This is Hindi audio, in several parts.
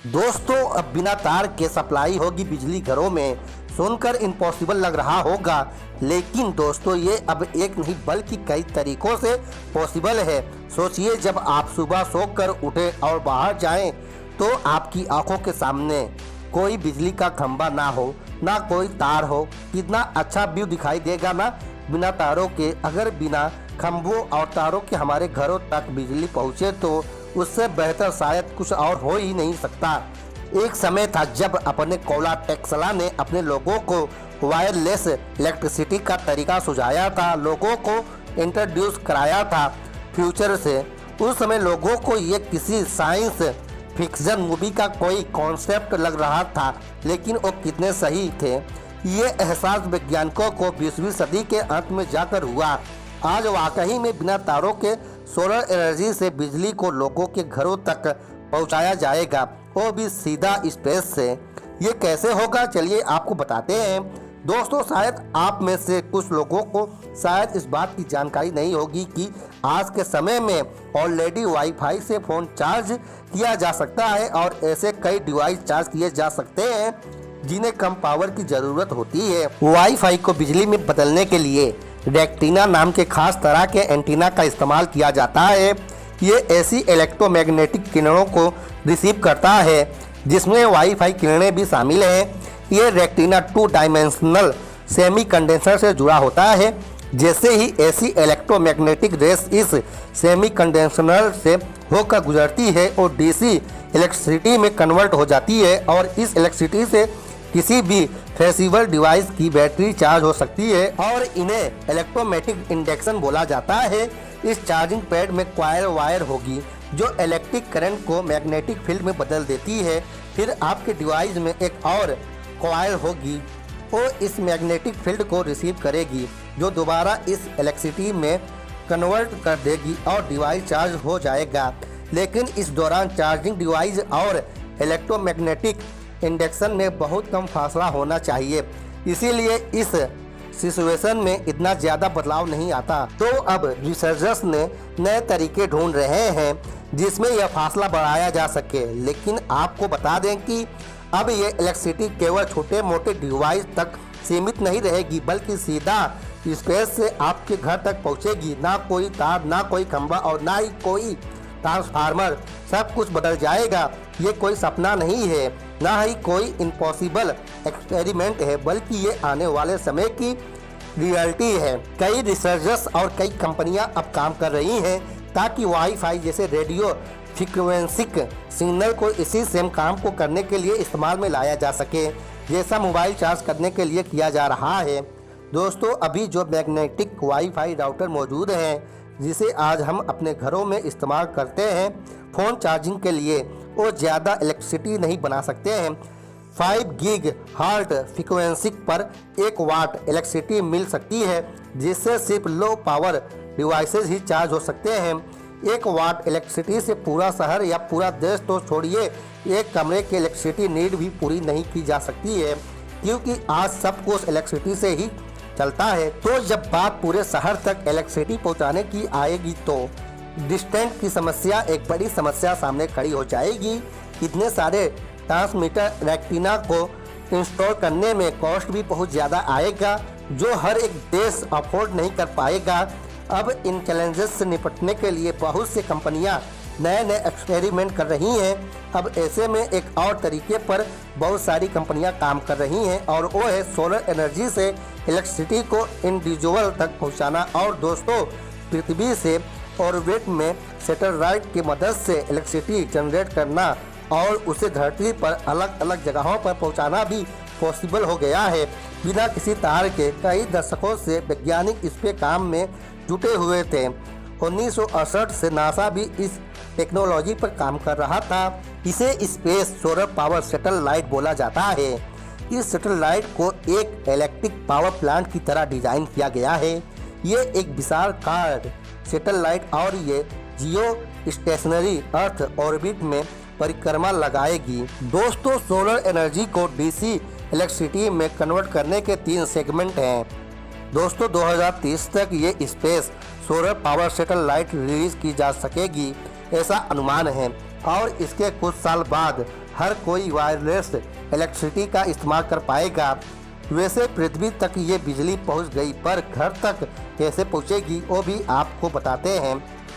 दोस्तों, अब बिना तार के सप्लाई होगी बिजली घरों में। सुनकर इम्पॉसिबल लग रहा होगा, लेकिन दोस्तों ये अब एक नहीं बल्कि कई तरीकों से पॉसिबल है। सोचिए, जब आप सुबह सोकर उठे और बाहर जाएं, तो आपकी आंखों के सामने कोई बिजली का खंभा ना हो, ना कोई तार हो। कितना अच्छा व्यू दिखाई देगा ना बिना तारों के। अगर बिना खंभों और तारों के हमारे घरों तक बिजली पहुंचे तो उससे बेहतर शायद कुछ और हो ही नहीं सकता। एक समय था जब अपने कोला टेक्सला ने अपने लोगों को वायरलेस इलेक्ट्रिसिटी का तरीका सुझाया था, लोगों को इंट्रोड्यूस कराया था फ्यूचर से। उस समय लोगों को ये किसी साइंस फिक्शन मूवी का कोई कॉन्सेप्ट लग रहा था, लेकिन वो कितने सही थे। ये एहसास वैज्ञानिकों को 20वीं सदी के अंत में जाकर हुआ। आज वाकई में बिना तारों के सोलर एनर्जी से बिजली को लोगों के घरों तक पहुंचाया जाएगा, वो भी सीधा स्पेस से। ये कैसे होगा, चलिए आपको बताते हैं। दोस्तों, शायद आप में से कुछ लोगों को शायद इस बात की जानकारी नहीं होगी कि आज के समय में ऑलरेडी वाईफाई से फ़ोन चार्ज किया जा सकता है और ऐसे कई डिवाइस चार्ज किए जा सकते हैं जिन्हें कम पावर की ज़रूरत होती है। वाईफाई को बिजली में बदलने के लिए रेक्टिना नाम के खास तरह के एंटीना का इस्तेमाल किया जाता है। ये ऐसी इलेक्ट्रोमैग्नेटिक किरणों को रिसीव करता है जिसमें वाईफाई किरणें भी शामिल हैं। ये रेक्टिना 2 डायमेंशनल सेमी कंडेंसर से जुड़ा होता है। जैसे ही ऐसी इलेक्ट्रोमैग्नेटिक रेस इस सेमी कंडेंसर से होकर गुजरती है और डीसी इलेक्ट्रिसिटी में कन्वर्ट हो जाती है और इस इलेक्ट्रिसिटी से किसी भी फ्लेक्सिबल डिवाइस की बैटरी चार्ज हो सकती है और इन्हें इलेक्ट्रोमैटिक इंडक्शन बोला जाता है। इस चार्जिंग पैड में क्वायर वायर होगी जो इलेक्ट्रिक करंट को मैग्नेटिक फील्ड में बदल देती है। फिर आपके डिवाइस में एक और क्वायर होगी और इस मैग्नेटिक फील्ड को रिसीव करेगी, जो दोबारा इस इलेक्ट्रिसिटी में कन्वर्ट कर देगी और डिवाइस चार्ज हो जाएगा। लेकिन इस दौरान चार्जिंग डिवाइस और इलेक्ट्रोमैग्नेटिक इंडक्शन में बहुत कम फासला होना चाहिए, इसीलिए इस सिचुएशन में इतना ज़्यादा बदलाव नहीं आता। तो अब रिसर्चर्स ने नए तरीके ढूंढ रहे हैं जिसमें यह फासला बढ़ाया जा सके। लेकिन आपको बता दें कि अब ये इलेक्ट्रिसिटी केवल छोटे मोटे डिवाइस तक सीमित नहीं रहेगी, बल्कि सीधा स्पेस से आपके घर तक पहुंचेगी। ना कोई तार, ना कोई खंभा और ना ही कोई ट्रांसफार्मर। सब कुछ बदल जाएगा। ये कोई सपना नहीं है, ना ही कोई इम्पॉसिबल एक्सपेरिमेंट है, बल्कि ये आने वाले समय की रियलिटी है। कई रिसर्चर्स और कई कंपनियां अब काम कर रही हैं ताकि वाईफाई जैसे रेडियो फ्रीक्वेंसिक सिग्नल को इसी सेम काम को करने के लिए इस्तेमाल में लाया जा सके, जैसा मोबाइल चार्ज करने के लिए किया जा रहा है। दोस्तों, अभी जो मैग्नेटिक वाईफाई राउटर मौजूद हैं, जिसे आज हम अपने घरों में इस्तेमाल करते हैं फ़ोन चार्जिंग के लिए, वो ज़्यादा इलेक्ट्रिसिटी नहीं बना सकते हैं। 5 गीग हर्ट्ज फ्रीक्वेंसी पर 1 वाट इलेक्ट्रिसिटी मिल सकती है, जिससे सिर्फ लो पावर डिवाइसेस ही चार्ज हो सकते हैं। 1 वाट इलेक्ट्रिसिटी से पूरा शहर या पूरा देश तो छोड़िए, एक कमरे की इलेक्ट्रिसिटी नीड भी पूरी नहीं की जा सकती है, क्योंकि आज सब कुछ इलेक्ट्रिसिटी से ही चलता है। तो जब बात पूरे शहर तक इलेक्ट्रिसिटी पहुंचाने की आएगी तो डिस्टेंस की समस्या एक बड़ी समस्या सामने खड़ी हो जाएगी। इतने सारे ट्रांसमीटर रेक्टिना को इंस्टॉल करने में कॉस्ट भी बहुत ज़्यादा आएगा, जो हर एक देश अफोर्ड नहीं कर पाएगा। अब इन चैलेंजेस से निपटने के लिए बहुत सी कंपनियां नए नए एक्सपेरिमेंट कर रही हैं। अब ऐसे में एक और तरीके पर बहुत सारी कंपनियां काम कर रही हैं और वो है सोलर एनर्जी से इलेक्ट्रिसिटी को इंडिविजुअल तक पहुंचाना। और दोस्तों, पृथ्वी से ऑर्बिट में सैटेलाइट की मदद से इलेक्ट्रिसिटी जनरेट करना और उसे धरती पर अलग अलग जगहों पर पहुंचाना भी पॉसिबल हो गया है बिना किसी तार के। कई दशकों से वैज्ञानिक इस पे काम में जुटे हुए थे। 1968 से नासा भी इस टेक्नोलॉजी पर काम कर रहा था। इसे स्पेस सोलर पावर सैटेलाइट बोला जाता है। इस सैटेलाइट को एक इलेक्ट्रिक पावर प्लांट की तरह डिजाइन किया गया है। ये एक विशालकाय सैटेलाइट और ये जियो स्टेशनरी अर्थ ऑर्बिट में परिक्रमा लगाएगी। दोस्तों, सोलर एनर्जी को डीसी इलेक्ट्रिसिटी में कन्वर्ट करने के 3 सेगमेंट हैं। दोस्तों, 2030 तक ये space solar power satellite release की जा सकेगी, ऐसा अनुमान है। और इसके कुछ साल बाद हर कोई वायरलेस इलेक्ट्रिसिटी का इस्तेमाल कर पाएगा। वैसे पृथ्वी तक ये बिजली पहुंच गई, पर घर तक कैसे पहुंचेगी वो भी आपको बताते हैं,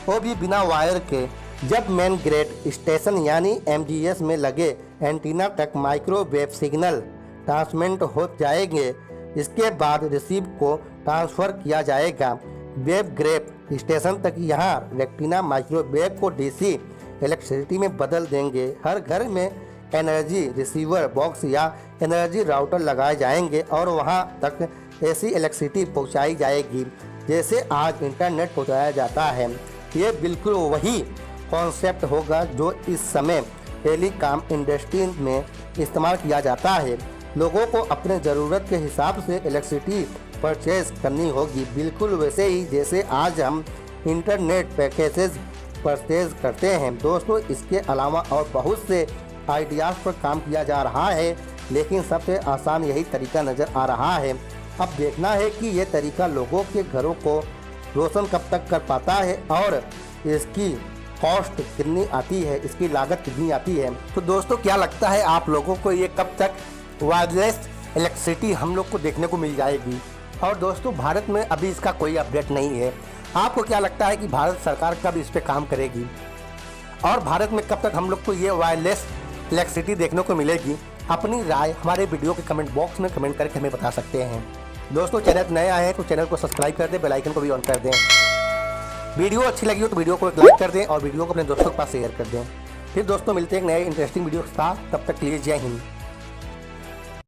वो भी बिना वायर के। जब मेन ग्रेड स्टेशन यानी MGS में लगे एंटीना तक माइक्रोवेव सिग्नल ट्रांसमिट हो जाएंगे, इसके बाद रिसीव को ट्रांसफ़र किया जाएगा वेव ग्रेड स्टेशन तक। यहाँ रेक्टिना माइक्रोवेव को DC इलेक्ट्रिसिटी में बदल देंगे। हर घर में एनर्जी रिसीवर बॉक्स या एनर्जी राउटर लगाए जाएंगे और वहाँ तक ऐसी इलेक्ट्रिसिटी पहुँचाई जाएगी जैसे आज इंटरनेट पहुँचाया जाता है। ये बिल्कुल वही कॉन्सेप्ट होगा जो इस समय टेलीकॉम इंडस्ट्री में इस्तेमाल किया जाता है। लोगों को अपने ज़रूरत के हिसाब से इलेक्ट्रिसिटी परचेज करनी होगी, बिल्कुल वैसे ही जैसे आज हम इंटरनेट पैकेजेस परचेज करते हैं। दोस्तों, इसके अलावा और बहुत से आइडियाज़ पर काम किया जा रहा है, लेकिन सबसे आसान यही तरीका नज़र आ रहा है। अब देखना है कि ये तरीका लोगों के घरों को रोशन कब तक कर पाता है और इसकी कॉस्ट कितनी आती है, इसकी लागत कितनी आती है। तो दोस्तों, क्या लगता है आप लोगों को ये कब तक वायरलेस इलेक्ट्रिसिटी हम लोग को देखने को मिल जाएगी? और दोस्तों, भारत में अभी इसका कोई अपडेट नहीं है। आपको क्या लगता है कि भारत सरकार कब इस पर काम करेगी और भारत में कब तक हम लोग को ये वायरलेस इलेक्ट्रिसिटी देखने को मिलेगी? अपनी राय हमारे वीडियो के कमेंट बॉक्स में कमेंट करके हमें बता सकते हैं। दोस्तों, चैनल नए आए हैं तो चैनल को सब्सक्राइब कर दें, बेल आइकन को भी ऑन कर दें। वीडियो अच्छी लगी हो तो वीडियो को एक लाइक कर दें और वीडियो को अपने दोस्तों के पास शेयर कर दें। फिर दोस्तों, मिलते हैं एक नए इंटरेस्टिंग वीडियो के साथ। तब तक के लिए जय हिंद।